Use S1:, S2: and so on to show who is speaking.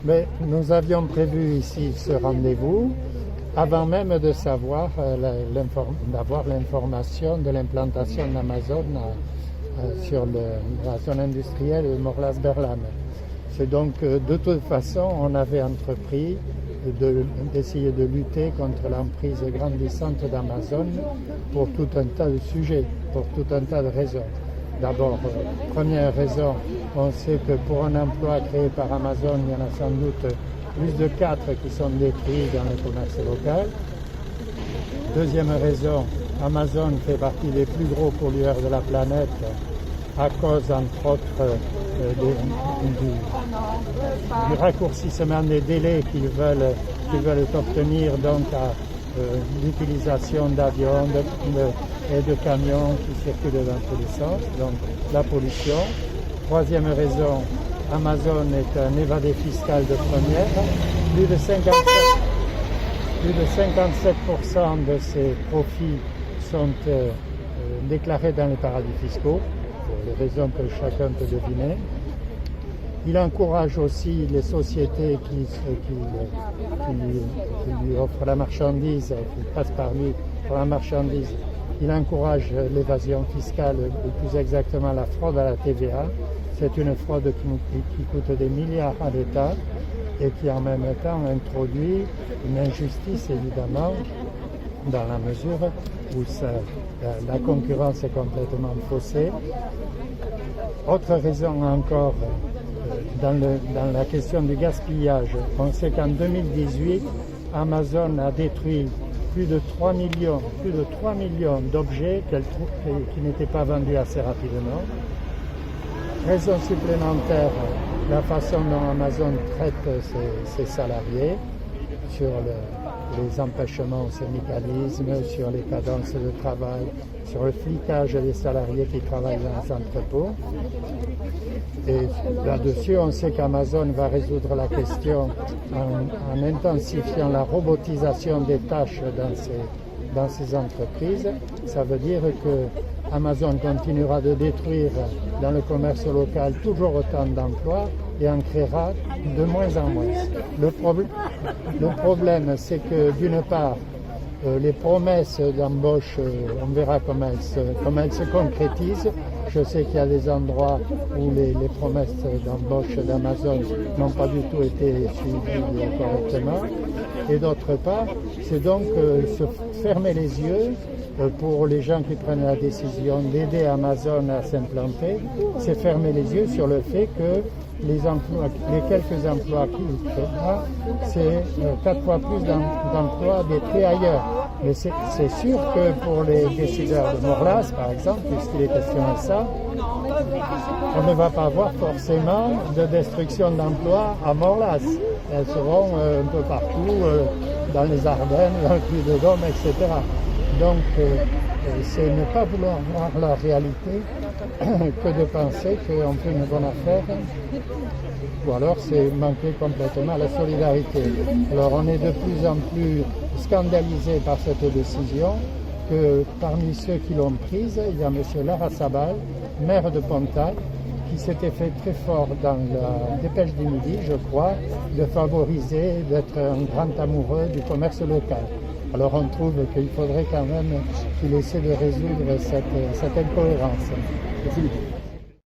S1: Mais nous avions prévu ici ce rendez-vous avant même de savoir d'avoir l'information de l'implantation d'Amazon sur la zone industrielle de Morlas-Berlam. C'est donc de toute façon on avait entrepris d'essayer de lutter contre l'emprise grandissante d'Amazon pour tout un tas de sujets, pour tout un tas de raisons. D'abord, première raison, on sait que pour un emploi créé par Amazon, il y en a sans doute plus de 4 qui sont détruits dans le commerce local. Deuxième raison, Amazon fait partie des plus gros pollueurs de la planète à cause, entre autres, du raccourcissement des délais qu'ils veulent obtenir donc à l'utilisation d'avions et de camions qui circulent dans tous les sens, donc la pollution. Troisième raison, Amazon est un évadé fiscal de première. Plus de 57% de ses profits sont déclarés dans les paradis fiscaux, pour les raisons que chacun peut deviner. Il encourage aussi les sociétés qui lui offrent la marchandise, qui passent par lui pour la marchandise. Il encourage l'évasion fiscale, ou plus exactement la fraude à la TVA. C'est une fraude qui coûte des milliards à l'État et qui en même temps introduit une injustice évidemment dans la mesure où la concurrence est complètement faussée. Autre raison encore, dans la question du gaspillage, on sait qu'en 2018, Amazon a détruit plus de 3 millions d'objets qui n'étaient pas vendus assez rapidement. Raison supplémentaire, la façon dont Amazon traite ses salariés, sur les empêchements au syndicalisme, sur les cadences de travail, sur le flicage des salariés qui travaillent dans les entrepôts. Et là-dessus, on sait qu'Amazon va résoudre la question en intensifiant la robotisation des tâches dans ces entreprises. Ça veut dire que Amazon continuera de détruire dans le commerce local toujours autant d'emplois et en créera de moins en moins. Le problème, c'est que d'une part, les promesses d'embauche, on verra comment elles se concrétisent. Je sais qu'il y a des endroits où les promesses d'embauche d'Amazon n'ont pas du tout été suivies correctement. Et d'autre part, c'est donc se fermer les yeux pour les gens qui prennent la décision d'aider Amazon à s'implanter, c'est fermer les yeux sur le fait que les quelques emplois qu'il créera, c'est 4 fois plus d'emplois détruits ailleurs. Mais c'est sûr que pour les décideurs de Morlas, par exemple, puisqu'il est question de ça, on ne va pas avoir forcément de destruction d'emplois à Morlas. Elles seront un peu partout, dans les Ardennes, dans le Puy-de-Dôme, etc. Donc, c'est ne pas vouloir voir la réalité que de penser qu'on fait une bonne affaire, ou alors c'est manquer complètement la solidarité. Alors, on est de plus en plus scandalisé par cette décision, que parmi ceux qui l'ont prise, il y a M. Larrazabal, maire de Pontal, qui s'était fait très fort dans la Dépêche du Midi, je crois, de favoriser, d'être un grand amoureux du commerce local. Alors on trouve qu'il faudrait quand même qu'il essaie de résoudre cette incohérence.